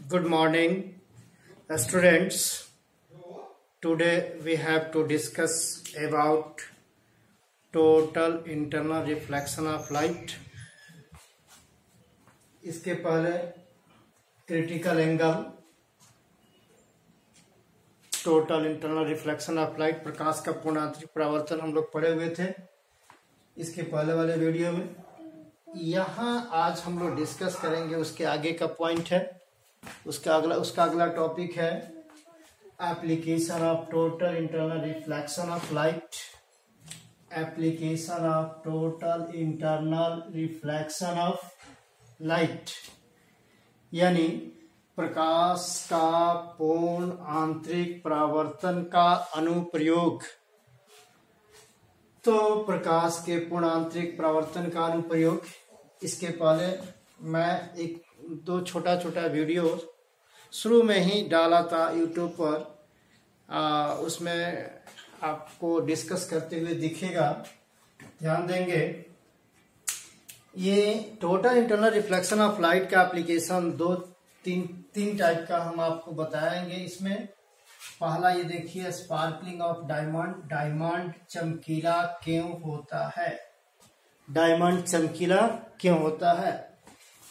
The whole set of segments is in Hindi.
Good morning, students. Today we have to discuss about total internal reflection of light. इसके पहले critical angle, total internal reflection of light, प्रकाश का पूर्ण आंतरिक परावर्तन हम लोग पढ़े हुए थे इसके पहले वाले वीडियो में। यहाँ आज हम लोग डिस्कस करेंगे उसके आगे का पॉइंट है, उसका अगला टॉपिक है application of total internal reflection of light. Application of total internal reflection of light यानी प्रकाश का पूर्ण आंतरिक परावर्तन का अनुप्रयोग। तो प्रकाश के पूर्ण आंतरिक परावर्तन का अनुप्रयोग, इसके पहले मैं एक दो छोटा वीडियो शुरू में ही डाला था यूट्यूब पर, उसमें आपको डिस्कस करते हुए दिखेगा, ध्यान देंगे। ये total internal reflection of light का एप्लीकेशन तीन टाइप का हम आपको बताएंगे। इसमें पहला ये देखिए, स्पार्कलिंग ऑफ डायमंड। डायमंड चमकीला क्यों होता है? डायमंड चमकीला क्यों होता है?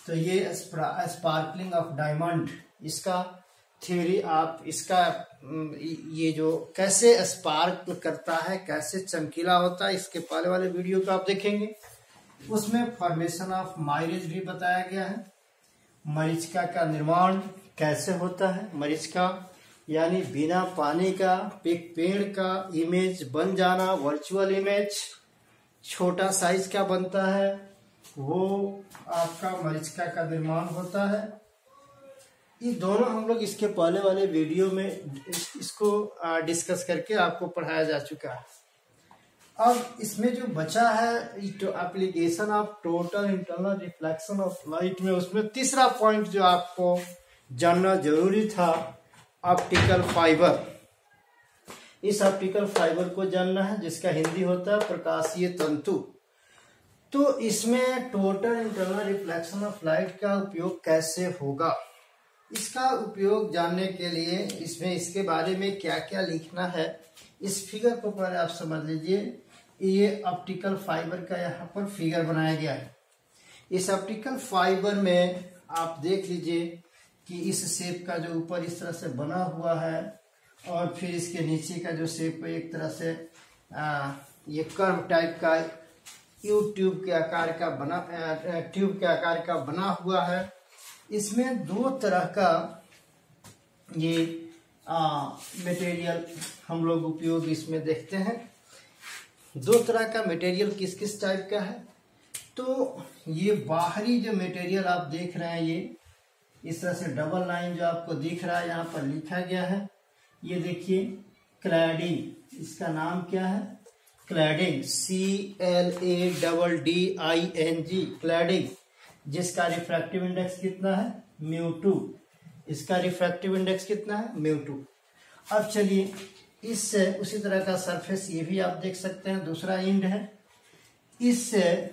तो ये स्पार्कलिंग ऑफ डायमंड, इसका थ्योरी आप इसका ये जो कैसे स्पार्क करता है, कैसे चमकीला होता है, इसके पहले वाले वीडियो को आप देखेंगे। उसमें फॉर्मेशन ऑफ माइरेज भी बताया गया है। मरीचिका का निर्माण कैसे होता है? मरीचिका यानी बिना पानी का एक पेड़ का इमेज बन जाना, वर्चुअल इमेज, छोटा साइज का बनता है, वो आपका मरीचिका का निर्माण होता है। ये दोनों हम लोग इसके पहले वाले वीडियो में इसको डिस्कस करके आपको पढ़ाया जा चुका है। अब इसमें जो बचा है application of total internal reflection of light में, उसमें तीसरा पॉइंट जो आपको जानना जरूरी था, ऑप्टिकल फाइबर। इस ऑप्टिकल फाइबर को जानना है, जिसका हिंदी होता है प्रकाशीय तंतु। तो इसमें total internal reflection of light का उपयोग कैसे होगा, इसका उपयोग जानने के लिए इसमें इसके बारे में क्या क्या लिखना है, इस फिगर को पहले आप समझ लीजिए। ये ऑप्टिकल फाइबर का यहाँ पर फिगर बनाया गया है। इस ऑप्टिकल फाइबर में आप देख लीजिए कि इस शेप का जो ऊपर इस तरह से बना हुआ है, और फिर इसके नीचे का जो शेप है एक तरह से ये कर्व टाइप का ट्यूब के आकार का बना हुआ है। इसमें दो तरह का ये मटेरियल हम लोग उपयोग इसमें देखते हैं। दो तरह का मटेरियल किस किस टाइप का है? तो ये बाहरी जो मटेरियल आप देख रहे हैं, ये इस तरह से डबल लाइन जो आपको दिख रहा है यहाँ पर लिखा गया है, ये देखिए क्लैडिंग। इसका नाम क्या है? क्लैडिंग, CLADDING, क्लैडिंग, जिसका रिफ्रैक्टिव इंडेक्स कितना है? μ2। इसका रिफ्रैक्टिव इंडेक्स कितना है? μ2। अब चलिए, इससे उसी तरह का सरफेस ये भी आप देख सकते हैं, दूसरा एंड है। इससे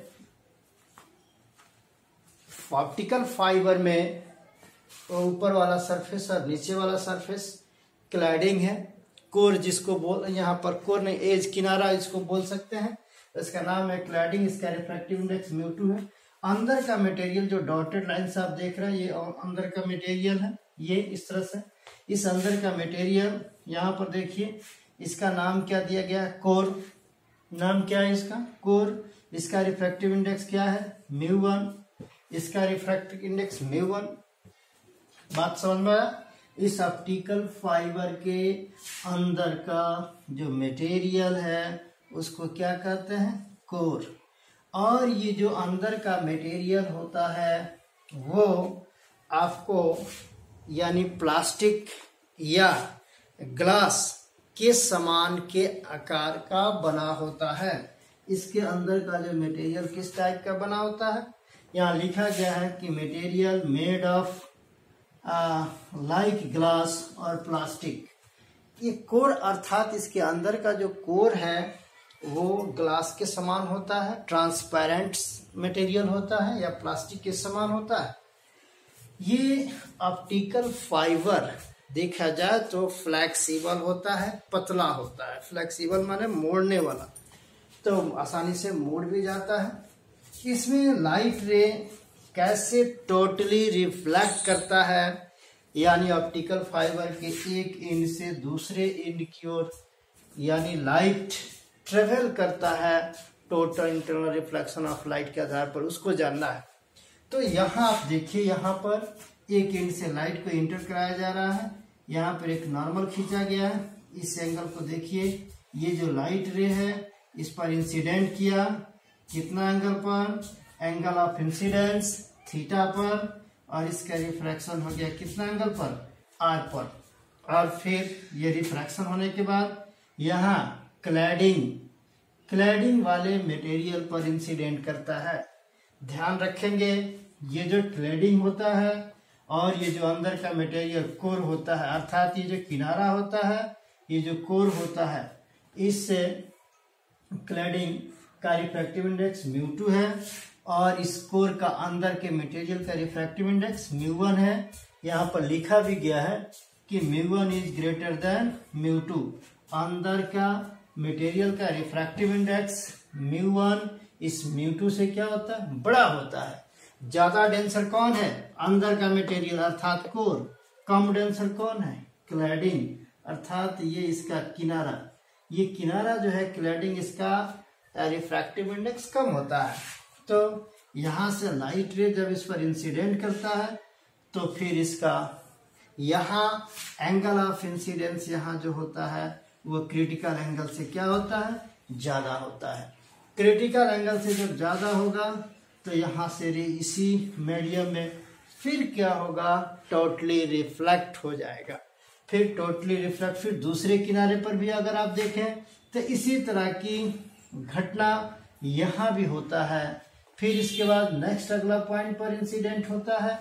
ऑप्टिकल फाइबर में ऊपर वाला सरफेस और नीचे वाला सरफेस क्लैडिंग है। कोर जिसको यहाँ पर कोर नहीं, एज, किनारा इसको बोल सकते हैं, इसका नाम है क्लैडिंग। इसका रिफ्रैक्टिव इंडेक्स μ2 है। अंदर का मटेरियल जो डॉटेड लाइन्स आप देख रहे हैं, ये अंदर का मटेरियल है, ये इस तरह से। इस अंदर का मटेरियल यहाँ पर देखिए, इसका नाम क्या दिया गया? कोर। नाम क्या है इसका? कोर। इसका रिफ्रैक्टिव इंडेक्स क्या है? μ1। इसका रिफ्रैक्टिव इंडेक्स μ1। बात समझ में आया? इस ऑप्टिकल फाइबर के अंदर का जो मटेरियल है उसको क्या कहते हैं? कोर। और ये जो अंदर का मटेरियल होता है वो आपको यानी प्लास्टिक या ग्लास के समान के आकार का बना होता है। इसके अंदर का जो मटेरियल किस टाइप का बना होता है? यहाँ लिखा गया है कि material made of like glass और प्लास्टिक। ये कोर अर्थात इसके अंदर का जो कोर है वो ग्लास के समान होता है, ट्रांसपेरेंट मटेरियल होता है या प्लास्टिक के समान होता है। ये ऑप्टिकल फाइबर देखा जाए तो फ्लेक्सिबल होता है, पतला होता है। फ्लेक्सिबल माने मोड़ने वाला, तो आसानी से मोड़ भी जाता है। इसमें लाइट रे कैसे टोटली रिफ्लेक्ट करता है, यानी ऑप्टिकल फाइबर के एक एंड से दूसरे एंड की ओर यानी लाइट ट्रेवल करता है total internal reflection of light के आधार पर, उसको जानना है। तो यहाँ आप देखिए, यहाँ पर एक एंड से लाइट को इंटर कराया जा रहा है, यहाँ पर एक नॉर्मल खींचा गया है। इस एंगल को देखिए, ये जो लाइट रे है इस पर इंसिडेंट किया, कितना एंगल पर, एंगल ऑफ इंसिडेंस थीटा पर, और इसका रिफ्रैक्शन हो गया कितना एंगल पर, आर पर। और फिर ये रिफ्रैक्शन होने के बाद यहाँ क्लैडिंग वाले मटेरियल पर इंसिडेंट करता है। ध्यान रखेंगे, ये जो क्लैडिंग होता है और ये जो अंदर का मटेरियल कोर होता है, अर्थात ये जो किनारा होता है, ये जो कोर होता है, इससे क्लैडिंग का रिफ्रैक्टिव इंडेक्स μ2 है और इस कोर का अंदर के मटेरियल का रिफ्रैक्टिव इंडेक्स μ1 है। यहाँ पर लिखा भी गया है कि μ1 इज ग्रेटर देन μ2। अंदर का मटेरियल का रिफ्रैक्टिव इंडेक्स μ1 इस μ2 से क्या होता है, बड़ा होता है। ज्यादा डेंसर कौन है, अंदर का मटेरियल अर्थात कोर। कम डेंसर कौन है, क्लैडिंग अर्थात ये इसका किनारा। ये किनारा जो है क्लैडिंग, इसका रिफ्रैक्टिव इंडेक्स कम होता है। तो यहाँ से लाइट रे जब इस पर इंसिडेंट करता है तो फिर इसका यहाँ एंगल ऑफ इंसिडेंस यहाँ जो होता है वो क्रिटिकल एंगल से क्या होता है, ज्यादा होता है। क्रिटिकल एंगल से जब ज्यादा होगा तो यहाँ से रे इसी मीडियम में फिर क्या होगा, टोटली रिफ्लेक्ट हो जाएगा। फिर टोटली रिफ्लेक्ट, फिर दूसरे किनारे पर भी अगर आप देखें तो इसी तरह की घटना यहाँ भी होता है। फिर इसके बाद नेक्स्ट अगला पॉइंट पर इंसिडेंट होता है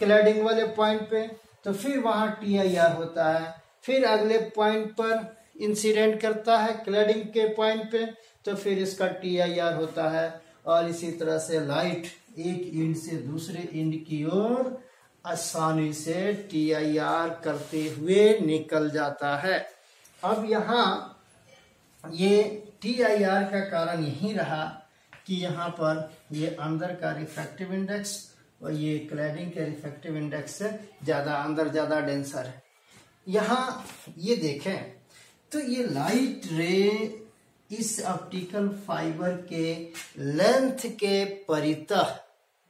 क्लैडिंग वाले पॉइंट पे, तो फिर वहां TIR होता है। फिर अगले पॉइंट पर इंसिडेंट करता है क्लैडिंग के पॉइंट पे, तो फिर इसका TIR होता है। और इसी तरह से लाइट एक एंड से दूसरे एंड की ओर आसानी से TIR करते हुए निकल जाता है। अब यहाँ ये TIR का कारण यही रहा कि यहाँ पर ये अंदर का रिफ्रैक्टिव इंडेक्स और ये क्लैडिंग के रिफ्रैक्टिव इंडेक्स से ज्यादा, अंदर ज्यादा डेंसर है। यहाँ ये देखें तो ये लाइट रे इस ऑप्टिकल फाइबर के लेंथ के परितः,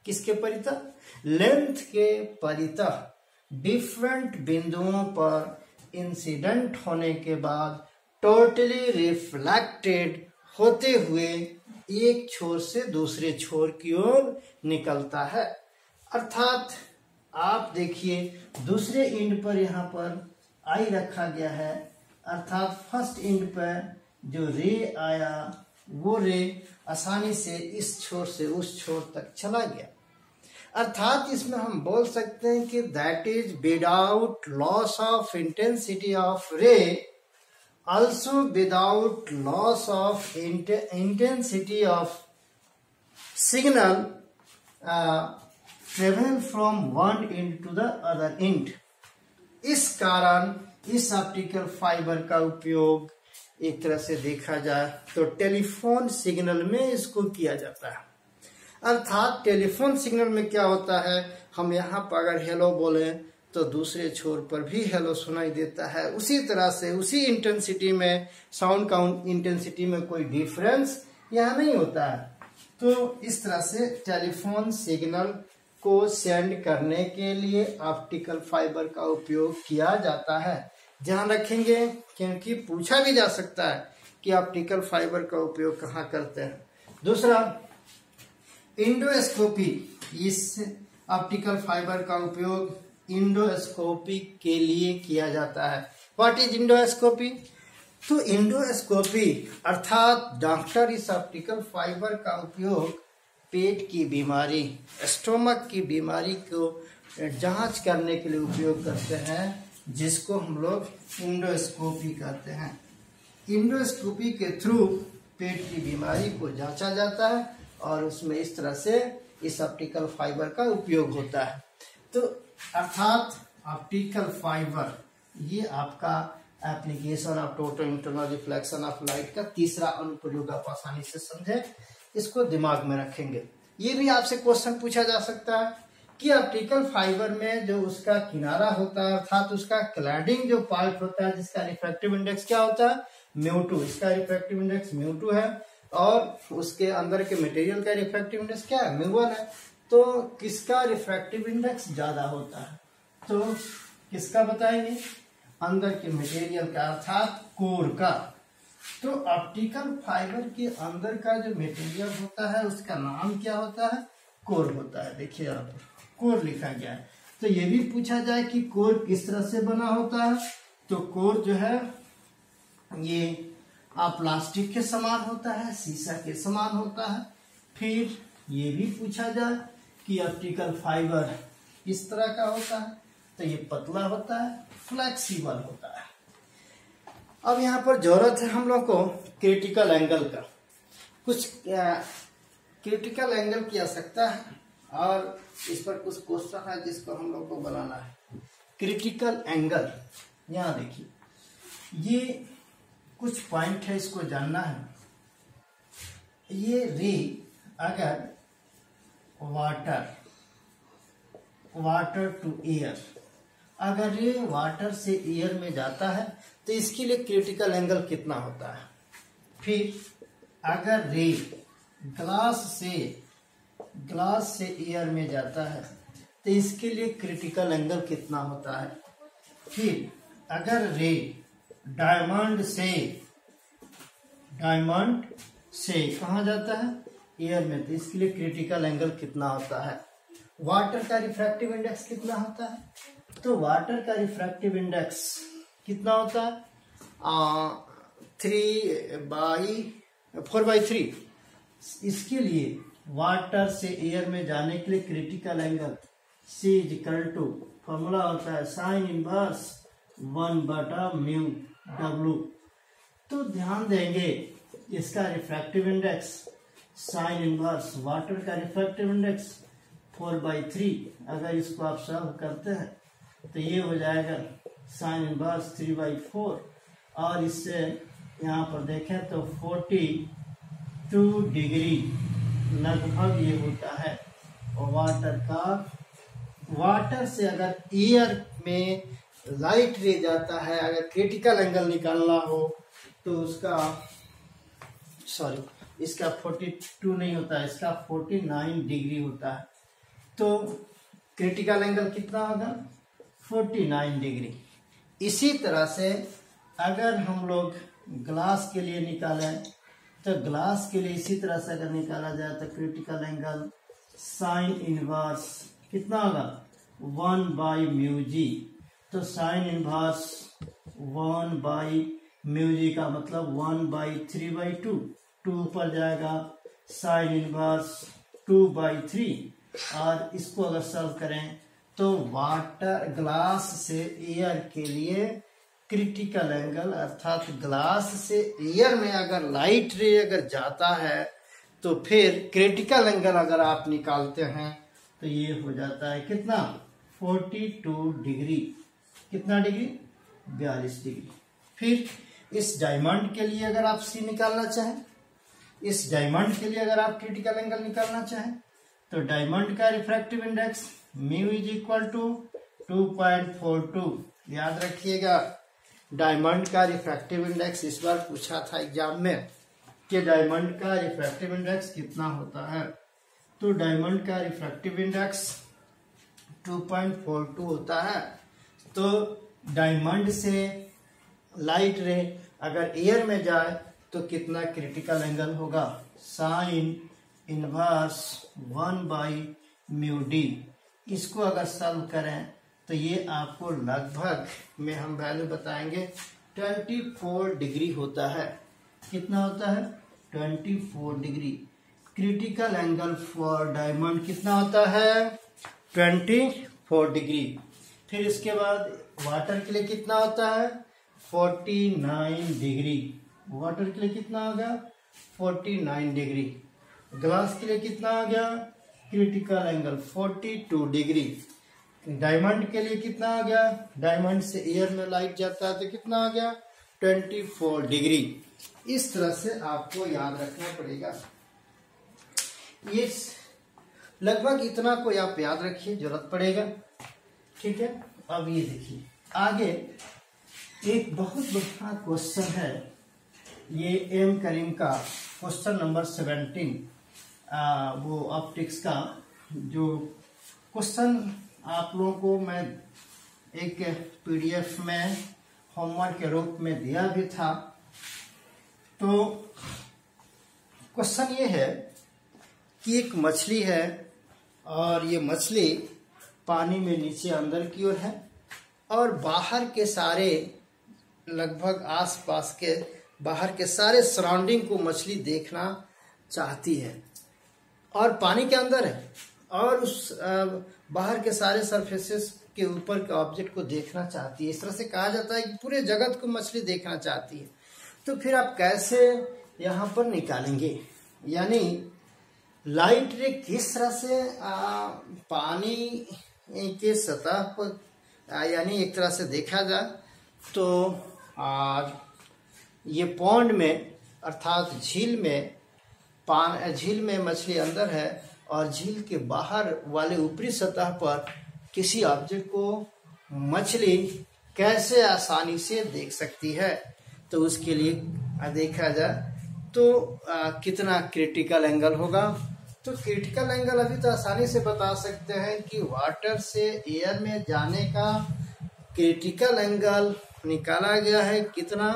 किसके परितः, लेंथ के परितः डिफरेंट बिंदुओं पर इंसिडेंट होने के बाद टोटली रिफ्लेक्टेड होते हुए एक छोर से दूसरे छोर की ओर निकलता है। अर्थात आप देखिए दूसरे एंड पर यहाँ पर आई रखा गया है, अर्थात फर्स्ट एंड पर जो रे आया वो रे आसानी से इस छोर से उस छोर तक चला गया। अर्थात इसमें हम बोल सकते हैं कि that is without loss of intensity of रे, also without loss of intensity of signal travel from one end to the other end। इस कारण इस ऑप्टिकल फाइबर का उपयोग एक तरह से देखा जाए तो टेलीफोन सिग्नल में इसको किया जाता है। अर्थात टेलीफोन सिग्नल में क्या होता है, हम यहाँ पर अगर हेलो बोले तो दूसरे छोर पर भी हेलो सुनाई देता है। उसी तरह से उसी इंटेंसिटी में, साउंड का इंटेंसिटी में कोई डिफरेंस यहाँ नहीं होता है। तो इस तरह से टेलीफोन सिग्नल को सेंड करने के लिए ऑप्टिकल फाइबर का उपयोग किया जाता है। ध्यान रखेंगे क्योंकि पूछा भी जा सकता है कि ऑप्टिकल फाइबर का उपयोग कहाँ करते हैं। दूसरा, इंडोस्कोपी। इस ऑप्टिकल फाइबर का उपयोग इंडोस्कोपी के लिए किया जाता है। What is endoscopy? तो इंडोस्कोपी अर्थात डॉक्टर इस ऑप्टिकल फाइबर का उपयोग पेट की बीमारी, स्टोमक की बीमारी को जांच करने के लिए उपयोग करते हैं, जिसको हम लोग इंडोस्कोपी कहते हैं। इंडोस्कोपी के थ्रू पेट की बीमारी को जांचा जाता है और उसमें इस तरह से इस ऑप्टिकल फाइबर का उपयोग होता है। तो अर्थात ऑप्टिकल फाइबर ये आपका application of total internal reflection of light का तीसरा अनुप्रयोग आप आसानी से समझे, इसको दिमाग में रखेंगे। ये भी आपसे क्वेश्चन पूछा जा सकता है कि ऑप्टिकल फाइबर में जो उसका किनारा होता है अर्थात उसका क्लैडिंग जो पार्ट होता है जिसका रिफ्रैक्टिव इंडेक्स क्या होता है μ2, इसका रिफ्रैक्टिव इंडेक्स μ2 है और उसके अंदर के मटेरियल का रिफ्रैक्टिव इंडेक्स क्या है μ1 है। तो किसका रिफ्रैक्टिव इंडेक्स ज्यादा होता है, तो किसका बताएंगे, अंदर के मटेरियल का अर्थात कोर का। तो ऑप्टिकल फाइबर के अंदर का जो मटेरियल होता है उसका नाम क्या होता है, कोर होता है। देखिए यहाँ पर कोर लिखा गया है। तो ये भी पूछा जाए कि कोर किस तरह से बना होता है, तो कोर जो है ये प्लास्टिक के समान होता है, शीशा के समान होता है। फिर ये भी पूछा जाए कि ऑप्टिकल फाइबर किस तरह का होता है, तो ये पतला होता है, फ्लेक्सिबल होता है। अब यहाँ पर जरूरत है हम लोग को क्रिटिकल एंगल का, कुछ क्रिटिकल एंगल की आवश्यकता है और इस पर कुछ क्वेश्चन है जिसको हम लोग को बनाना है। क्रिटिकल एंगल, यहाँ देखिए ये कुछ पॉइंट है, इसको जानना है। ये रे अगर वाटर टू एयर, अगर ये वाटर से एयर में जाता है तो इसके लिए क्रिटिकल एंगल कितना होता है। फिर अगर रे ग्लास से एयर में जाता है तो इसके लिए क्रिटिकल एंगल कितना होता है। फिर अगर रे डायमंड से कहाँ जाता है, एयर में, तो इसके लिए क्रिटिकल एंगल कितना होता है। वाटर का रिफ्रैक्टिव इंडेक्स कितना होता है, तो वाटर का रिफ्रैक्टिव इंडेक्स कितना होता है 4/3। इसके लिए वाटर से एयर में जाने के लिए क्रिटिकल एंगल C = फॉर्मूला होता है sin इनवर्स 1/μW। तो ध्यान देंगे इसका refractive index sin inverse, water का रिफ्रैक्टिव इंडेक्स 4/3। अगर इसको आप सॉल्व करते हैं तो ये हो जाएगा sin इनवर्स 3/4 और इससे यहाँ पर देखें तो 42 डिग्री लगभग ये होता है। और वाटर से अगर एयर में लाइट रे जाता है, अगर क्रिटिकल एंगल निकालना हो तो इसका 42 नहीं होता है, इसका 49 डिग्री होता है। तो क्रिटिकल एंगल कितना होगा 49 डिग्री। इसी तरह से अगर हम लोग ग्लास के लिए निकालें तो ग्लास के लिए इसी तरह से अगर निकाला जाए तो क्रिटिकल एंगल साइन इनवर्स कितना होगा 1/μg। तो साइन इनवर्स 1/μg का मतलब 1/3/2, 2 पर जाएगा साइन इनवर्स 2/3। और इसको अगर सॉल्व करें तो वाटर ग्लास से एयर के लिए क्रिटिकल एंगल अर्थात ग्लास से एयर में अगर लाइट रे अगर जाता है तो फिर क्रिटिकल एंगल अगर आप निकालते हैं तो ये हो जाता है कितना 42 डिग्री। कितना डिग्री 42 डिग्री। फिर इस डायमंड के लिए अगर आप सी निकालना चाहें, इस डायमंड के लिए अगर आप क्रिटिकल एंगल निकालना चाहें तो डायमंड का रिफ्रैक्टिव इंडेक्स μ = 2.42। याद रखिएगा डायमंड का रिफ्रैक्टिव इंडेक्स इस बार पूछा था एग्जाम में कि डायमंड का रिफ्रैक्टिव इंडेक्स कितना होता है। तो डायमंड का रिफ्रैक्टिव इंडेक्स 2.42 होता है। तो डायमंड से लाइट रे अगर एयर में जाए तो कितना क्रिटिकल एंगल होगा साइन इनवर्स 1/μd। इसको अगर सॉल्व करें तो ये आपको लगभग में हम वैल्यू बताएंगे 24 डिग्री होता है। कितना होता है 24 degree. Critical angle for diamond कितना होता है 24 डिग्री। फिर इसके बाद वाटर के लिए कितना होता है 49 डिग्री। वाटर के लिए कितना होगा 49 डिग्री। ग्लास के लिए कितना आ गया क्रिटिकल एंगल 42 डिग्री। डायमंड के लिए कितना आ गया, डायमंड से एयर में लाइट जाता है तो कितना आ गया 24 डिग्री। इस तरह से आपको याद रखना पड़ेगा। ये लगभग इतना को आप याद रखिए, जरूरत पड़ेगा। ठीक है, अब ये देखिए आगे एक बहुत बड़ा क्वेश्चन है, ये एम करीम का क्वेश्चन नंबर 17, वो ऑप्टिक्स का जो क्वेश्चन आप लोगों को मैं एक पीडीएफ में होमवर्क के रूप में दिया भी था। तो क्वेश्चन ये है कि एक मछली है और ये मछली पानी में नीचे अंदर की ओर है और बाहर के सारे लगभग आसपास के बाहर के सारे सराउंडिंग को मछली देखना चाहती है और पानी के अंदर है और उस बाहर के सारे सरफेसेस के ऊपर के ऑब्जेक्ट को देखना चाहती है। इस तरह से कहा जाता है कि पूरे जगत को मछली देखना चाहती है। तो फिर आप कैसे यहाँ पर निकालेंगे, यानी लाइट रे किस तरह से पानी के सतह पर यानी एक तरह से देखा जाए तो ये पॉन्ड में अर्थात झील में मछली अंदर है और झील के बाहर वाले ऊपरी सतह पर किसी ऑब्जेक्ट को मछली कैसे आसानी से देख सकती है। तो उसके लिए देखा जाए तो कितना क्रिटिकल एंगल होगा। तो क्रिटिकल एंगल अभी तो आसानी से बता सकते हैं कि वाटर से एयर में जाने का क्रिटिकल एंगल निकाला गया है कितना,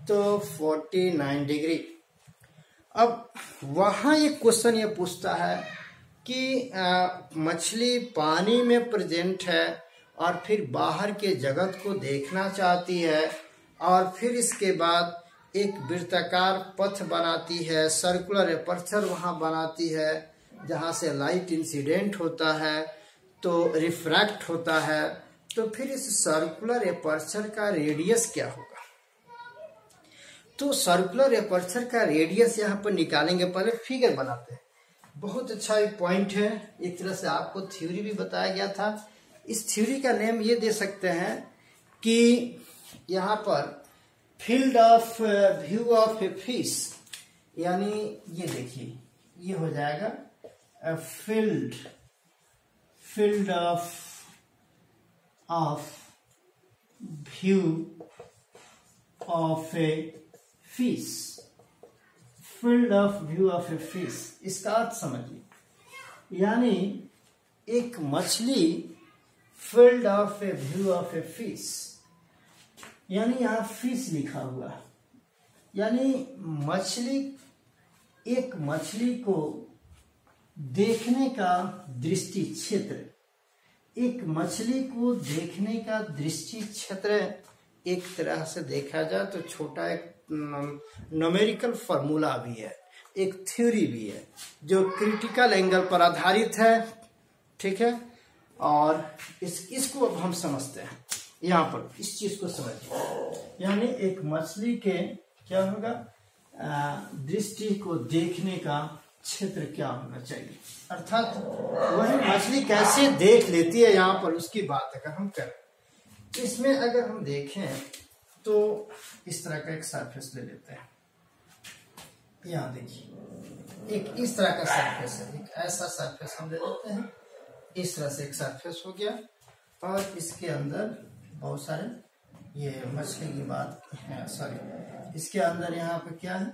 तो 49 डिग्री। अब वहाँ एक क्वेश्चन ये पूछता है कि मछली पानी में प्रेजेंट है और फिर बाहर के जगत को देखना चाहती है और फिर इसके बाद एक वृत्ताकार पथ बनाती है, सर्कुलर एपर्चर वहाँ बनाती है जहाँ से लाइट इंसिडेंट होता है तो रिफ्रैक्ट होता है। तो फिर इस सर्कुलर एपर्चर का रेडियस क्या होगा। तो सर्कुलर एपर्चर का रेडियस यहाँ पर निकालेंगे, पहले फिगर बनाते हैं। बहुत अच्छा एक पॉइंट है, एक तरह से आपको थ्योरी भी बताया गया था। इस थ्योरी का नेम ये दे सकते हैं कि यहाँ पर field of view of a fish, यानी ये देखिए ये हो जाएगा field of view of a fish, field of view of a fish. इसका अर्थ समझिए, यानी एक मछली field of A view of a fish, यानी यहाँ फिश लिखा हुआ है, यानी एक मछली को देखने का दृष्टि क्षेत्र, एक मछली को देखने का दृष्टि क्षेत्र एक तरह से देखा जाए तो छोटा एक न्यूमेरिकल फॉर्मूला भी है, एक थ्योरी भी है जो क्रिटिकल एंगल पर आधारित है। ठीक है, और इसको अब हम समझते हैं। यहाँ पर इस चीज को समझिए, यानी एक मछली के क्या होगा, दृष्टि को देखने का क्षेत्र क्या होना चाहिए, अर्थात वही मछली कैसे देख लेती है, यहाँ पर उसकी बात अगर हम करें। इसमें अगर हम देखें तो इस तरह का एक सरफेस ले लेते हैं। यहाँ देखिए एक इस तरह का सरफेस है, एक ऐसा सरफेस हम ले लेते हैं। इस तरह से एक सरफेस हो गया और इसके अंदर बहुत सारे, ये मछली की बात है, सॉरी, इसके अंदर यहाँ पे क्या है,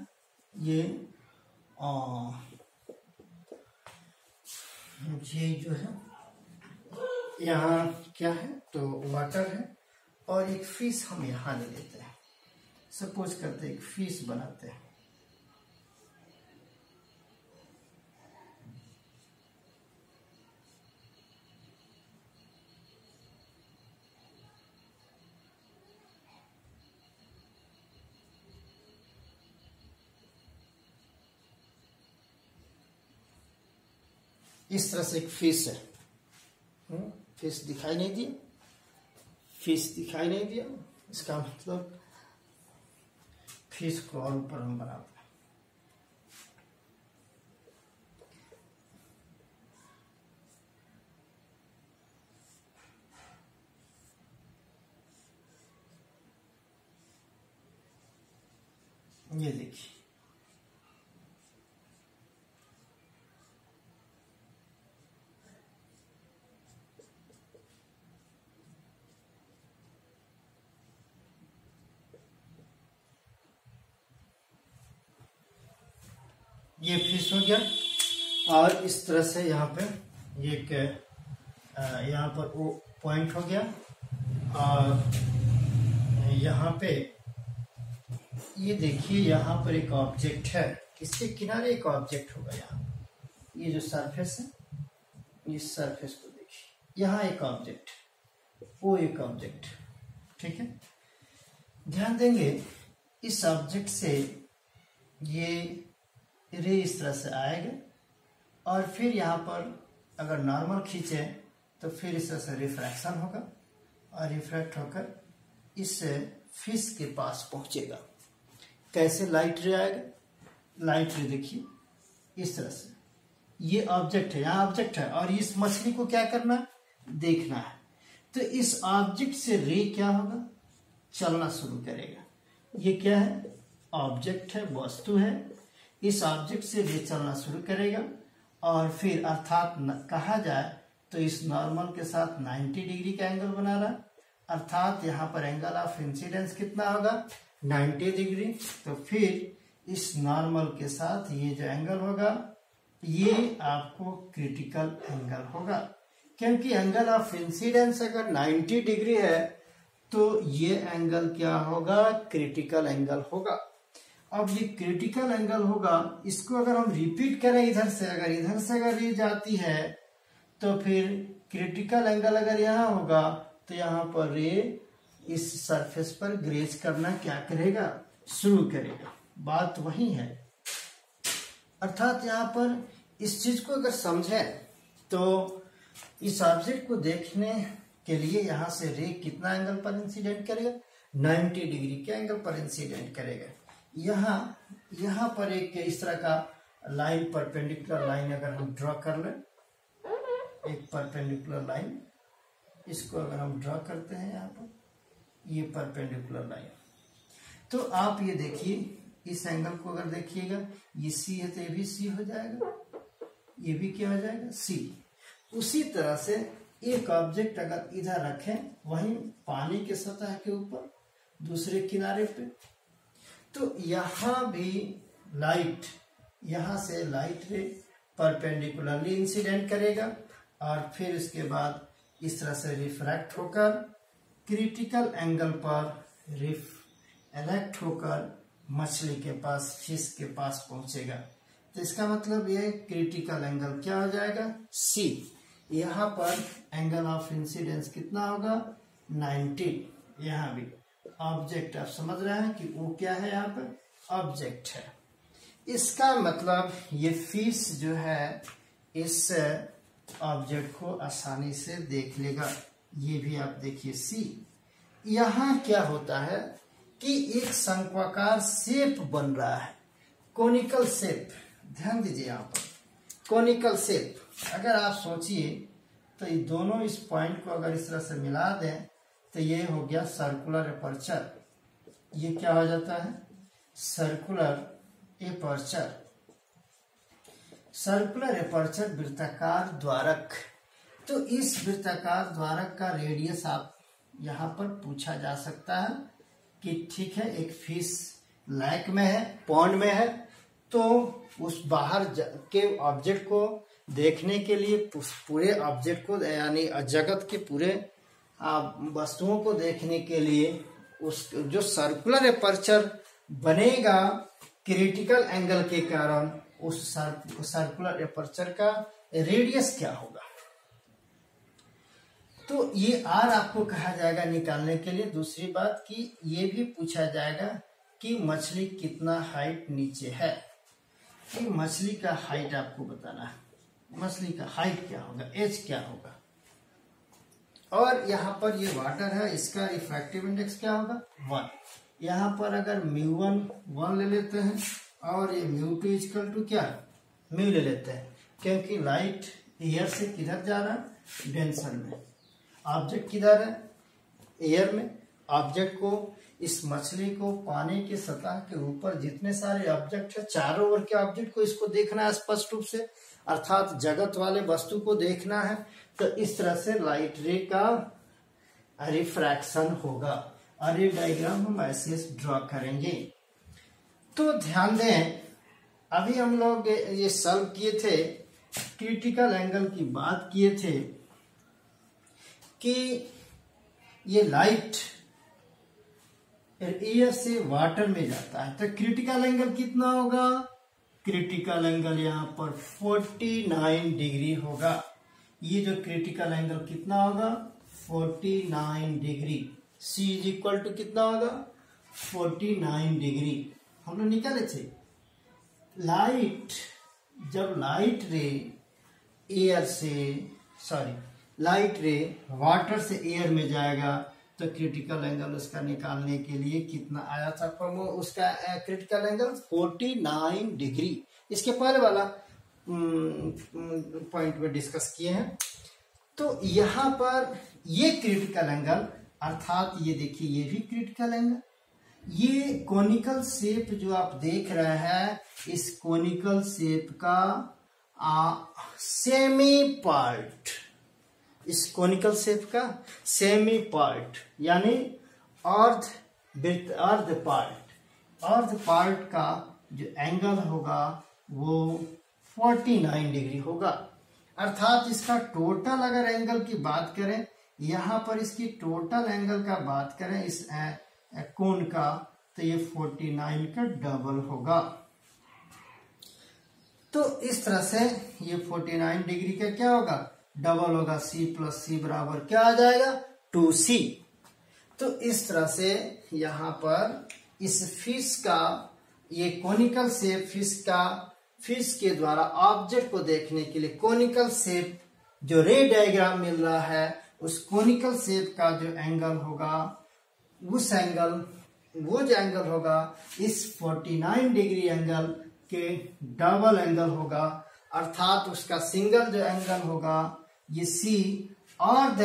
ये जो है यहाँ क्या है, तो वाटर है और एक फिश हम यहाँ ले लेते हैं। सपोज करते हैं एक फिश बनाते हैं। इस तरह से एक फिश है, फिश दिखाई नहीं दिया, फिश दिखाई नहीं दिया, इसका मतलब फिश को और ऊपर हम बनाते हैं। ये देखिए, ये फिश हो गया। और इस तरह से यहाँ पे एक यहाँ पर वो पॉइंट हो गया। और यहाँ पे ये देखिए, यहाँ पर एक ऑब्जेक्ट है, इसके किनारे एक ऑब्जेक्ट होगा। यहाँ ये जो सरफेस है, इस सरफेस को देखिए, यहाँ एक ऑब्जेक्ट, वो एक ऑब्जेक्ट, ठीक है। ध्यान देंगे, इस ऑब्जेक्ट से ये रे इस तरह से आएगा और फिर यहाँ पर अगर नॉर्मल खींचे तो फिर इस तरह से रिफ्रैक्शन होगा और रिफ्रैक्ट होकर इस फिश के पास पहुंचेगा। कैसे? लाइट रे आएगा, लाइट रे देखिए इस तरह से, ये ऑब्जेक्ट है, यहाँ ऑब्जेक्ट है और इस मछली को क्या करना है? देखना है। तो इस ऑब्जेक्ट से रे क्या होगा? चलना शुरू करेगा। ये क्या है? ऑब्जेक्ट है, वस्तु है। इस ऑब्जेक्ट से रे चलना शुरू करेगा और फिर अर्थात कहा जाए तो इस नॉर्मल के साथ 90 डिग्री का एंगल बना रहा, अर्थात यहाँ पर एंगल ऑफ इंसिडेंस कितना होगा? 90 डिग्री। तो फिर इस नॉर्मल के साथ ये जो एंगल होगा ये आपको क्रिटिकल एंगल होगा, क्योंकि एंगल ऑफ इंसिडेंस अगर 90 डिग्री है तो ये एंगल क्या होगा? क्रिटिकल एंगल होगा। अब ये क्रिटिकल एंगल होगा, इसको अगर हम रिपीट करें इधर से, अगर इधर से अगर ये जाती है तो फिर क्रिटिकल एंगल अगर यहाँ होगा तो यहाँ पर रे इस सरफेस पर ग्रेज करना क्या करेगा? शुरू करेगा। बात वही है। अर्थात यहाँ पर इस चीज को अगर समझें तो इस ऑब्जेक्ट को देखने के लिए यहाँ से रे कितना एंगल पर इंसिडेंट करेगा? 90 डिग्री के एंगल पर इंसिडेंट करेगा। यहाँ पर एक इस तरह का लाइन, परपेंडिकुलर लाइन अगर हम ड्रॉ कर लें, एक परपेंडिकुलर लाइन, इसको अगर हम ड्रॉ करते हैं यहाँ पर, ये परपेंडिकुलर लाइन, तो आप ये देखिए, इस एंगल को अगर देखिएगा, ये सी है तो ये भी सी हो जाएगा, ये भी क्या हो जाएगा? सी। उसी तरह से एक ऑब्जेक्ट अगर इधर रखें, वहीं पानी के सतह के ऊपर दूसरे किनारे पे, तो यहाँ भी लाइट, यहाँ से लाइट रे परपेंडिकुलरली इंसिडेंट करेगा और फिर इसके बाद इस तरह से रिफ्रैक्ट होकर क्रिटिकल एंगल पर रिफ्लेक्ट होकर मछली के पास, फिश के पास पहुंचेगा। तो इसका मतलब ये क्रिटिकल एंगल क्या हो जाएगा? सी। यहाँ पर एंगल ऑफ इंसिडेंस कितना होगा? 90। यहाँ भी ऑब्जेक्ट, आप समझ रहे हैं कि वो क्या है? यहाँ पर ऑब्जेक्ट है। इसका मतलब ये फिश जो है इस ऑब्जेक्ट को आसानी से देख लेगा। ये भी आप देखिए सी। यहाँ क्या होता है कि एक शंक्वाकार शेप बन रहा है, कोनिकल शेप। ध्यान दीजिए, यहाँ पर कोनिकल शेप। अगर आप सोचिए तो ये दोनों इस पॉइंट को अगर इस तरह से मिला दें तो ये हो गया सर्कुलर एपर्चर। ये क्या हो जाता है? Circular aperture. सर्कुलर एपर्चर वृत्ताकार द्वारक। तो इस वृत्ताकार द्वारक का रेडियस आप यहाँ पर पूछा जा सकता है कि ठीक है, एक फिश लैक में है, पॉन्ड में है, तो उस बाहर के ऑब्जेक्ट को देखने के लिए, पूरे ऑब्जेक्ट को यानी जगत के पूरे वस्तुओं को देखने के लिए उस जो सर्कुलर एपर्चर बनेगा क्रिटिकल एंगल के कारण, उस सर्कुलर एपर्चर का रेडियस क्या होगा? तो ये आर आपको कहा जाएगा निकालने के लिए। दूसरी बात कि ये भी पूछा जाएगा कि मछली कितना हाइट नीचे है, कि मछली का हाइट आपको बताना है, मछली का हाइट क्या होगा, एच क्या होगा। और यहाँ पर ये वाटर है, इसका रिफ्रैक्टिव इंडेक्स क्या होगा? 1। यहाँ पर अगर μ1 1 ले लेते हैं और ये μ2 इक्वल टू क्या? म्यू ले लेते हैं, क्योंकि लाइट एयर से किधर जा रहा है? डेंसर में। ऑब्जेक्ट किधर है? एयर में। ऑब्जेक्ट को, इस मछली को पानी की सतह के ऊपर जितने सारे ऑब्जेक्ट है, चारों ओर के ऑब्जेक्ट को इसको देखना है स्पष्ट रूप से, अर्थात जगत वाले वस्तु को देखना है। तो इस तरह से लाइट रे का रिफ्रैक्शन होगा और ये डायग्राम हम ऐसे ड्रॉ करेंगे। तो ध्यान दें, अभी हम लोग ये सॉल्व किए थे, क्रिटिकल एंगल की बात किए थे कि ये लाइट एयर से वाटर में जाता है, तो क्रिटिकल एंगल कितना होगा? क्रिटिकल एंगल यहाँ पर 49 डिग्री होगा। ये जो क्रिटिकल एंगल कितना होगा? 49 degree. C is equal to कितना होगा? 49 डिग्री हम लोग निकाले थे। लाइट, जब लाइट रे एयर से, सॉरी, लाइट रे वाटर से एयर में जाएगा तो क्रिटिकल एंगल उसका निकालने के लिए कितना आया था? उसका क्रिटिकल एंगल 49 डिग्री। इसके पहले वाला पॉइंट में डिस्कस किए हैं। तो यहाँ पर ये क्रिटिकल एंगल, अर्थात ये देखिए ये भी क्रिटिकल एंगल, ये कोनिकल शेप जो आप देख रहे हैं, इस कोनिकल शेप का सेमी पार्ट, इस कोनिकल शेप का सेमी पार्ट यानी अर्ध पार्ट का जो एंगल होगा वो 49 डिग्री होगा। अर्थात इसका टोटल अगर एंगल की बात करें, यहाँ पर इसकी टोटल एंगल का बात करें इस कोण का, तो ये 49 का डबल होगा। तो इस तरह से ये 49 डिग्री का क्या होगा? डबल होगा। C प्लस C बराबर क्या आ जाएगा? 2C। तो इस तरह से यहाँ पर इस फिश का, ये कोनिकल शेप फिश के द्वारा ऑब्जेक्ट को देखने के लिए कोनिकल शेप जो रे डायग्राम मिल रहा है, उस कोनिकल शेप का जो एंगल होगा, उस एंगल, वो जो एंगल होगा इस 49 डिग्री एंगल के डबल एंगल होगा। अर्थात उसका सिंगल जो एंगल होगा ये C और द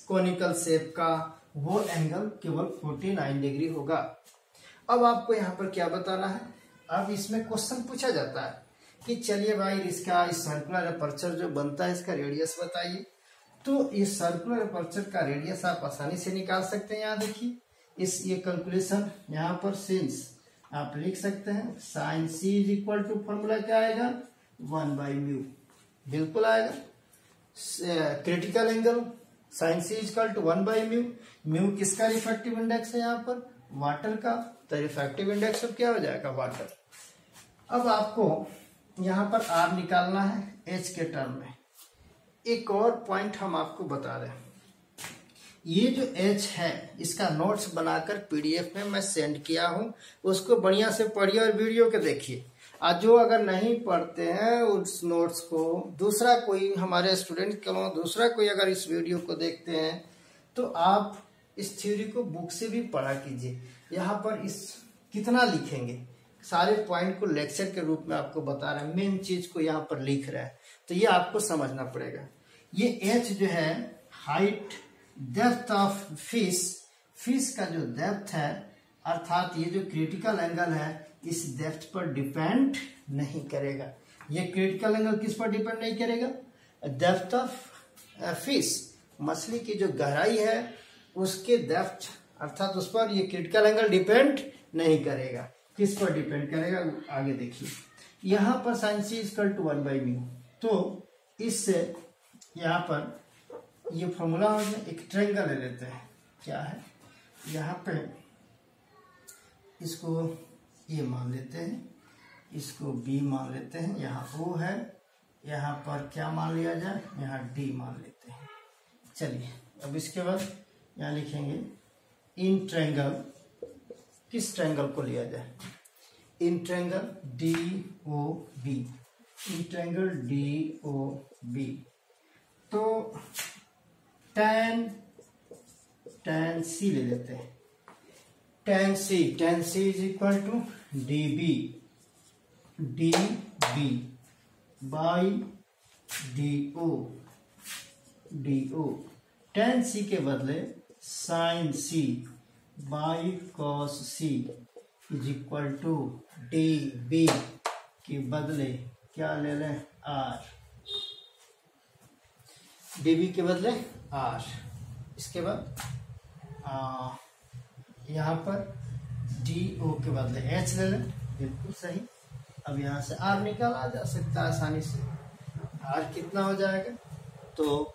कोनिकल शेप का वो एंगल केवल 49 डिग्री होगा। अब आपको यहाँ पर क्या बताना है? अब इसमें क्वेश्चन पूछा जाता है कि चलिए भाई इसका इस सर्कुलर अपर्चर जो बनता है इसका रेडियस बताइए। तो इस सर्कुलर अपर्चर का रेडियस आप आसानी से निकाल सकते हैं। यहाँ देखिए इस ये कैलकुलेशन यहाँ पर सिंस आप लिख सकते हैं, sine C is equal to formula क्या आएगा? 1/μ बिल्कुल आएगा। Critical angle sine C is equal to 1/μ। Mu किसका रिफ्रैक्टिव इंडेक्स है? यहाँ पर वाटर का, तो रिफ्रैक्टिव इंडेक्स अब क्या हो जाएगा? वाटर। अब आपको यहाँ पर R निकालना है H के टर्म में। एक और पॉइंट हम आपको बता रहे हैं, ये जो H है इसका नोट्स बनाकर PDF में मैं सेंड किया हूँ, उसको बढ़िया से पढ़िए और वीडियो के देखिए। आज जो अगर नहीं पढ़ते हैं उस नोट्स को, दूसरा कोई हमारे स्टूडेंट को, दूसरा कोई अगर इस वीडियो को देखते हैं तो आप इस थ्योरी को बुक से भी पढ़ा कीजिए। यहाँ पर इस कितना लिखेंगे, सारे पॉइंट को लेक्चर के रूप में आपको बता रहे हैं, मेन चीज को यहाँ पर लिख रहा है, तो ये आपको समझना पड़ेगा। ये H जो है हाइट, डेप्थ ऑफ फिश का जो डेप्थ है, अर्थात ये जो क्रिटिकल एंगल है इस डेप्थ पर डिपेंड नहीं करेगा। ये क्रिटिकल एंगल किस पर डिपेंड नहीं करेगा? डेप्थ ऑफ फिश, मछली की जो गहराई है उसके डेप्थ, अर्थात उस पर ये क्रिटिकल एंगल डिपेंड नहीं करेगा। किस पर डिपेंड करेगा? आगे देखिए, यहाँ पर साइन C इक्वल टू 1/μ। तो इससे यहाँ पर ये फॉर्मूला हो गया। एक ट्रायंगल ले लेते हैं, क्या है यहाँ पे, इसको A मान लेते हैं, इसको B मान लेते हैं, यहाँ O है, यहाँ पर क्या मान लिया जाए? यहाँ D मान लेते हैं। चलिए अब इसके बाद यहाँ लिखेंगे इन ट्रायंगल, किस ट्रायंगल को लिया जाए? In triangle DOB, in triangle DOB। तो tan C ले लेते हैं, tan C is equal to DB by DO। tan C के बदले sin C by cos C is equal to D B के बदले क्या ले लें, आर। डी बी के बदले आर। इसके बाद यहाँ पर डी ओ के बदले एच ले लें, बिल्कुल सही। अब यहाँ से आर निकाला जा सकता है आसानी से। आर कितना हो जाएगा, तो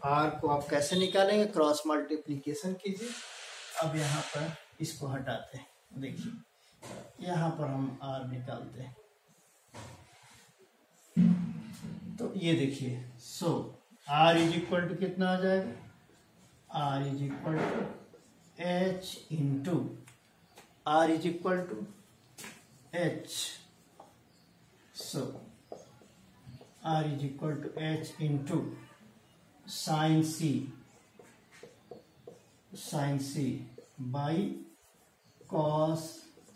आर को आप कैसे निकालेंगे, क्रॉस मल्टीप्लिकेशन कीजिए। अब यहाँ पर इसको हटाते हैं, देखिए यहाँ पर हम आर निकालते हैं, तो ये देखिए, so R is equal to कितना आ जाएगा, R is equal to H into R is equal to H. So R is equal to H into sine C by cos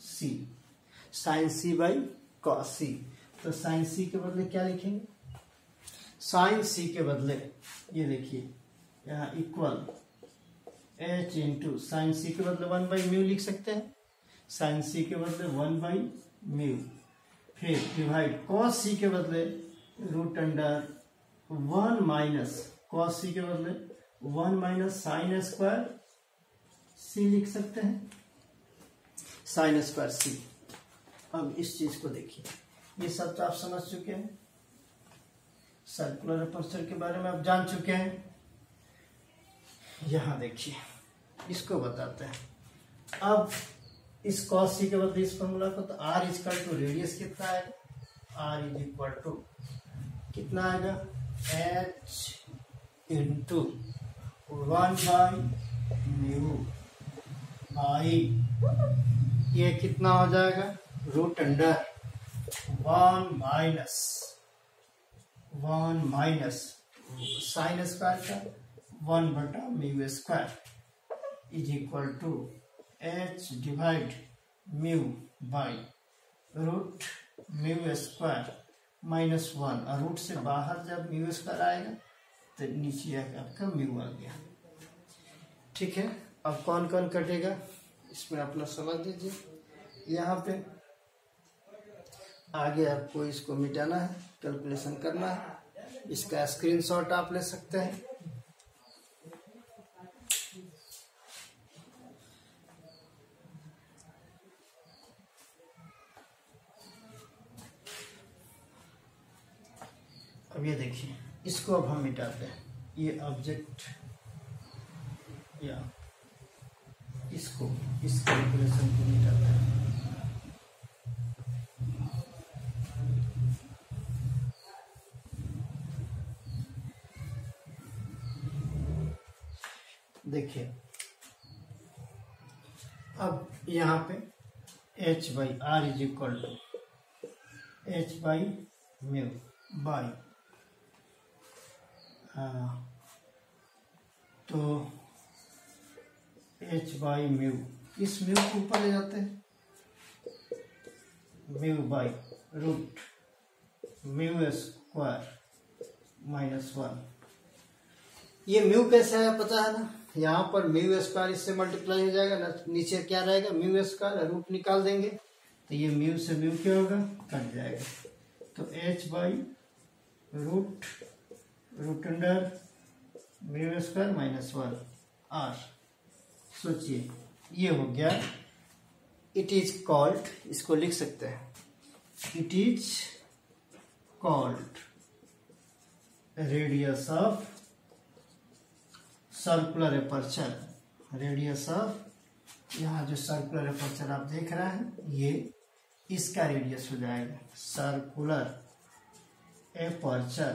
C, sine C by cos C. तो साइन सी के बदले क्या लिखेंगे, साइन सी के बदले ये देखिए यहाँ इक्वल एच इंटू साइन सी के बदले 1/μ लिख सकते हैं, साइन सी के बदले 1/μ, फिर डिवाइड कॉस सी के बदले रूट अंडर 1 माइनस कॉस सी के बदले 1 माइनस साइन स्क्वायर सी लिख सकते हैं, साइन स्क्वायर सी। अब इस चीज को देखिए, ये सब तो आप समझ चुके हैं, सर्कुलर अपर्चर के बारे में आप जान चुके हैं। यहां देखिए, इसको बताते हैं। अब इस कॉस सी के बदले इस फॉर्मूला को, तो R is equal to radius कितना है, आर इज इक्वल टू कितना आएगा, एच इंटू 1/μ आई, ये कितना हो जाएगा, root under 1 minus sine square का 1/μ square is equal to H divide mu by root mu square minus 1, और रूट से बाहर जब म्यू स्क्वायर आएगा तो नीचे आकर आपका म्यू आ गया। ठीक है, अब कौन कौन कटेगा इसमें अपना समझ लीजिए। यहाँ पे आगे आपको इसको मिटाना है, कैलकुलेशन करना है, इसका स्क्रीनशॉट आप ले सकते हैं। अब ये देखिए, इसको अब हम मिटाते हैं, ये ऑब्जेक्ट या इसको, इस कैलकुलेशन को मिटाते हैं। देखिए, अब यहाँ पे h by R is equal to H by mu by, तो h बाई म्यू, इस म्यू को ऊपर ले जाते हैं, mu by root mu square minus 1। ये म्यू कैसे है पता है ना, यहाँ पर म्यू स्क्वायर इससे मल्टीप्लाई हो जाएगा ना, नीचे क्या रहेगा, म्यू स्क्वायर, रूट निकाल देंगे तो ये म्यू से म्यू क्या होगा, कट जाएगा। तो h by root under mu square minus 1 R. सोचिए, ये हो गया, इट इज कॉल्ड, इसको लिख सकते हैं, it is called radius of circular aperture. Radius of, यहाँ जो सर्कुलर एपर्चर आप देख रहे हैं, ये इसका रेडियस हो जाएगा, सर्कुलर एपर्चर।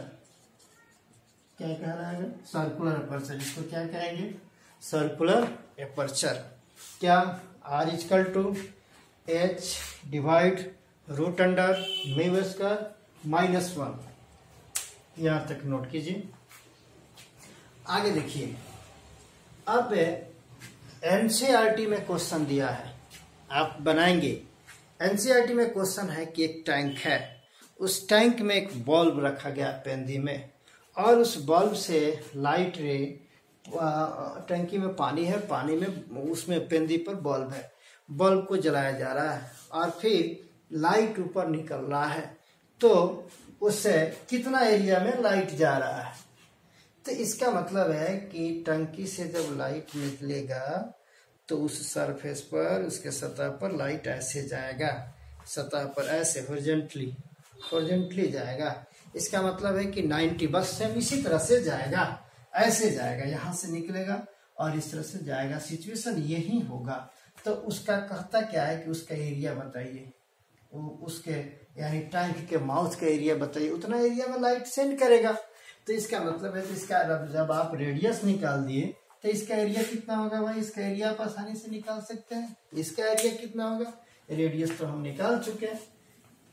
क्या कह रहा है, सर्कुलर एपर्चर, इसको क्या कहेंगे, सर्कुलर एपर्चर। क्या, R is equal to H divide root under mu square minus 1। यहाँ तक नोट कीजिए। आगे देखिए, अब एनसीईआरटी में क्वेश्चन दिया है, आप बनाएंगे। एनसीईआरटी में क्वेश्चन है कि एक टैंक है, उस टैंक में एक बल्ब रखा गया पेंदी में, और उस बल्ब से लाइट रे टंकी में पानी है, पानी में उसमें पेंदी पर बल्ब है, बल्ब को जलाया जा रहा है और फिर लाइट ऊपर निकल रहा है, तो उससे कितना एरिया में लाइट जा रहा है। तो इसका मतलब है कि टंकी से जब लाइट निकलेगा तो उस सरफेस पर, उसके सतह पर लाइट ऐसे जाएगा, सतह पर ऐसे हॉरिजॉन्टली जाएगा। इसका मतलब है कि 90 बस सेम इसी तरह से जाएगा, ऐसे जाएगा, यहाँ से निकलेगा और इस तरह से जाएगा। सिचुएशन यही होगा। तो उसका कहता क्या है कि उसका एरिया बताइए, उसके यानी टैंक के माउथ का एरिया बताइए, उतना एरिया में लाइट सेंड करेगा। तो इसका मतलब है कि इसका जब आप रेडियस निकाल दिए तो इसका एरिया कितना होगा भाई, इसका एरिया आप आसानी से निकाल सकते हैं। इसका एरिया कितना होगा, रेडियस तो हम निकाल चुके हैं,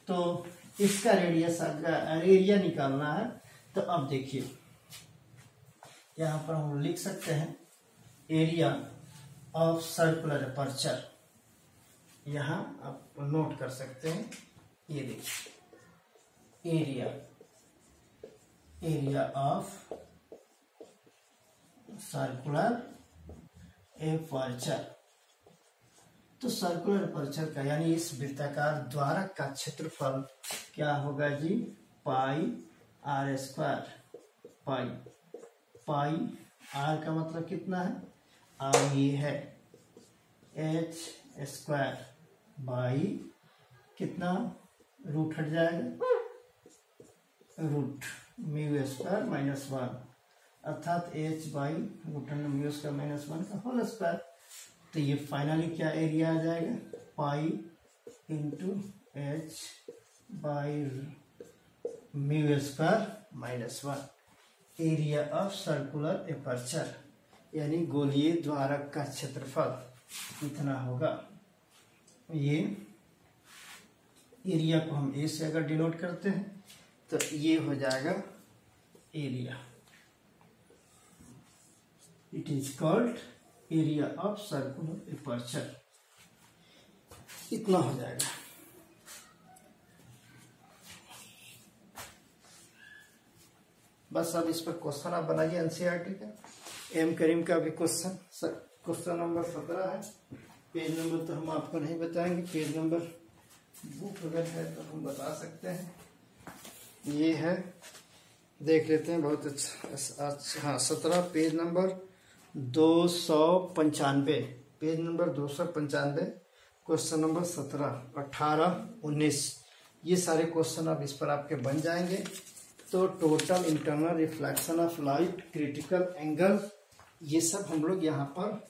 तो इसका रेडियस एरिया निकालना है। तो अब देखिए यहाँ पर हम लिख सकते हैं एरिया ऑफ सर्कुलर अपर्चर, यहाँ आप नोट कर सकते हैं। ये देखिए एरिया ऑफ सर्कुलर एपर्चर। तो सर्कुलर अपर्चर का यानी इस वृत्ताकार द्वारक का क्षेत्रफल क्या होगा जी, pi R square. Pi R का मतलब कितना है, आर ये है एच स्क्वायर बाई कितना, रूट हट जाएगा, रूट म्यू स्क्वायर माइनस 1, अर्थात H by root mu square minus 1 का होल स्क्वायर। तो ये फाइनली क्या एरिया आ जाएगा, pi into H by mu square minus 1, area of circular aperture यानी गोलीय द्वारक का क्षेत्रफल इतना होगा। ये एरिया को हम ए से अगर डिनोट करते हैं तो ये हो जाएगा area, it is called area of circular aperture, इतना हो जाएगा। बस अब इस पर क्वेश्चन आप बनाइए एनसीईआरटी का, एम करीम का भी क्वेश्चन नंबर 17 है। पेज नंबर तो हम आपको नहीं बताएंगे, पेज नंबर बुक अगर है तो हम बता सकते हैं। ये है, देख लेते हैं, बहुत अच्छा। हाँ 17 page number 295, page number 295, question number 17, 18, 19, ये सारे क्वेश्चन अब इस पर आपके बन जाएंगे। तो total internal reflection of light, critical angle, ये सब हम लोग यहाँ पर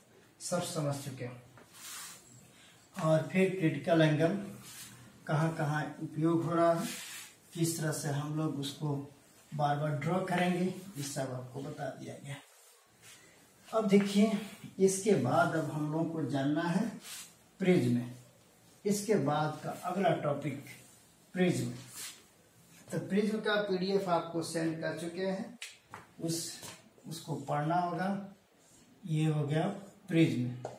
सब समझ चुके हैं। और फिर क्रिटिकल एंगल कहाँ कहाँ उपयोग हो रहा है, किस तरह से हम लोग उसको बार बार ड्रॉ करेंगे, ये सब आपको बता दिया गया। अब देखिए इसके बाद अब हम लोगों को जानना है प्रिज्म। इसके बाद का अगला टॉपिक प्रिज्म। तो प्रिज्म का पीडीएफ आपको सेंड कर चुके हैं, उसको पढ़ना होगा। ये हो गया प्रिज्म।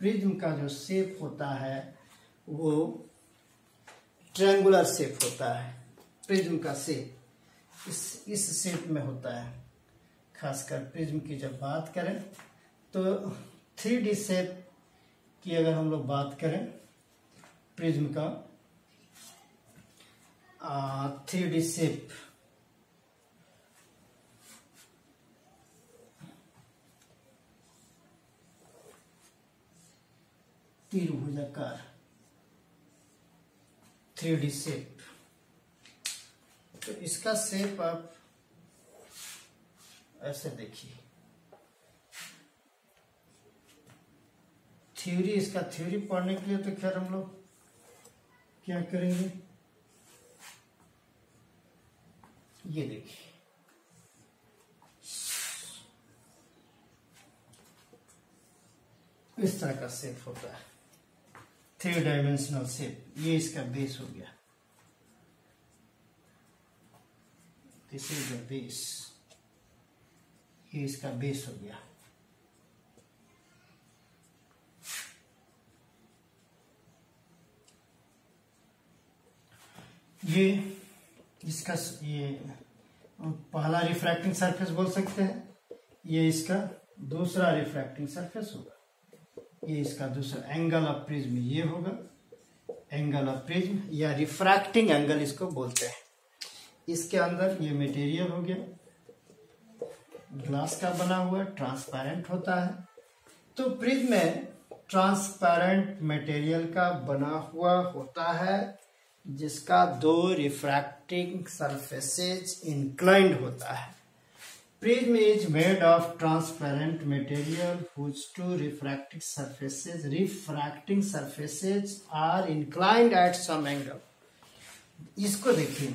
प्रिज्म का जो शेप होता है वो ट्रायंगुलर शेप होता है। प्रिज्म का शेप इस शेप में होता है। खासकर प्रिज्म की जब बात करें तो 3D शेप की अगर हम लोग बात करें, प्रिज्म का 3D शेप त्रिभुजाकार 3D शेप। तो इसका शेप आप ऐसे देखिए, थ्योरी, इसका थ्योरी पढ़ने के लिए तो खैर हम लोग क्या करेंगे, ये देखिए इस तरह का शेप होता है, 3 डायमेंशनल शेप। ये इसका बेस हो गया, दिस इज द बेस, ये इसका बेस हो गया। ये इसका ये पहला रिफ्रैक्टिंग सरफेस बोल सकते हैं, ये इसका दूसरा रिफ्रैक्टिंग सरफेस होगा, ये इसका दूसरा एंगल ऑफ प्रिज्म ये होगा, एंगल ऑफ प्रिज्म या रिफ्रैक्टिंग एंगल इसको बोलते हैं। इसके अंदर ये मटेरियल हो गया, ग्लास का बना हुआ, ट्रांसपेरेंट होता है। तो प्रिज्म में ट्रांसपेरेंट मटेरियल का बना हुआ होता है जिसका दो रिफ्रैक्टिंग सरफेसेज इंक्लाइंड होता है। Prism is made of transparent material whose two refracting surfaces are inclined at some angle. इसको देखिए,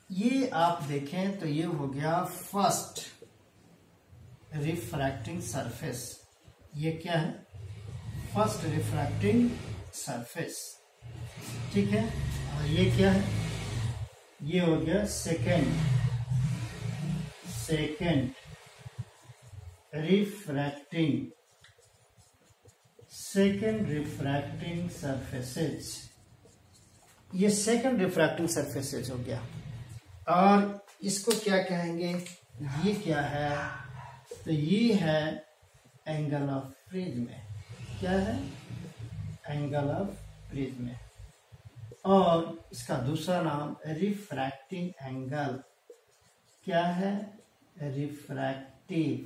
ये आप देखें तो ये हो गया फर्स्ट रिफ्रैक्टिंग सरफेस। ये क्या है? फर्स्ट रिफ्रैक्टिंग सरफेस, ठीक है। और ये क्या है? ये हो गया सेकेंड रिफ्रैक्टिंग सरफेसेज, ये सेकंड रिफ्रैक्टिंग सरफेसेज हो गया। और इसको क्या कहेंगे? ये क्या है? तो ये है एंगल ऑफ प्रिज्म। क्या है? Angle of prism. और इसका दूसरा नाम रिफ्रैक्टिंग एंगल क्या है? रिफ्रैक्टिंग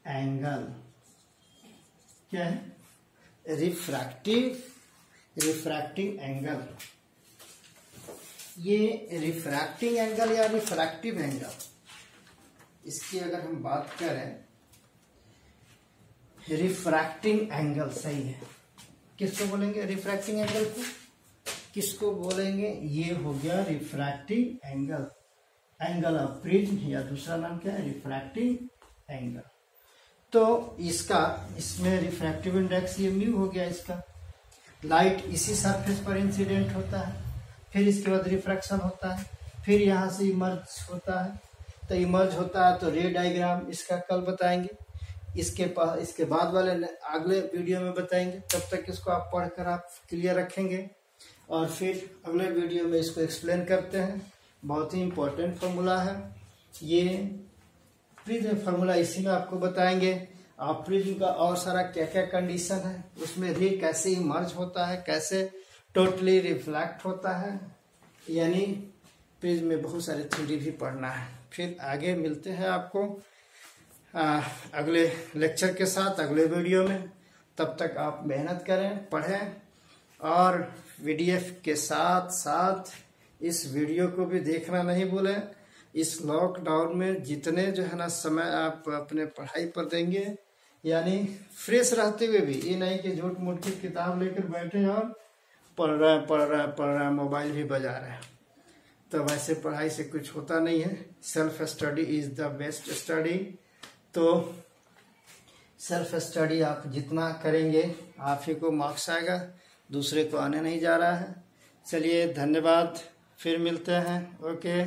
एंगल क्या है? Refracting angle. ये रिफ्रैक्टिंग एंगल या रिफ्रैक्टिव एंगल, इसकी अगर हम बात करें, रिफ्रैक्टिंग एंगल सही है। किसको बोलेंगे रिफ्रैक्टिंग एंगल को? किसको बोलेंगे? ये हो गया refracting angle, angle of prism, या दूसरा नाम क्या है? Refracting angle. तो इसका, इसमें रिफ्रैक्टिव इंडेक्स ये म्यू हो गया। इसका लाइट इसी सरफेस पर इंसिडेंट होता है, फिर इसके बाद रिफ्रैक्शन होता है, फिर यहाँ से इमर्ज होता है। तो इमर्ज होता है तो रे डायग्राम इसका कल बताएंगे, इसके बाद वाले अगले वीडियो में बताएंगे। तब तक इसको आप पढ़कर आप क्लियर रखेंगे और फिर अगले वीडियो में इसको एक्सप्लेन करते हैं। बहुत ही इम्पोर्टेंट फार्मूला है ये प्रिज्म फार्मूला, इसी में आपको बताएंगे। आप प्रिज्म का और सारा क्या क्या कंडीशन है, उसमें रे कैसे इमर्ज होता है, कैसे टोटली रिफ्लेक्ट होता है, यानी प्रिज्म में बहुत सारे थ्योरी भी पढ़ना है। फिर आगे मिलते हैं आपको अगले लेक्चर के साथ, अगले वीडियो में। तब तक आप मेहनत करें, पढ़ें और PDF के साथ साथ इस वीडियो को भी देखना नहीं भूलें। इस लॉकडाउन में जितने जो है ना समय आप अपने पढ़ाई पर देंगे, यानी फ्रेश रहते हुए भी, ये नहीं कि झूठ मूठ की किताब लेकर बैठे और पढ़ रहा मोबाइल भी बजा रहे हैं। तो वैसे पढ़ाई से कुछ होता नहीं है। Self study is the best study. तो सेल्फ स्टडी आप जितना करेंगे आप ही को मार्क्स आएगा, दूसरे को आने नहीं जा रहा है। चलिए धन्यवाद, फिर मिलते हैं। ओके।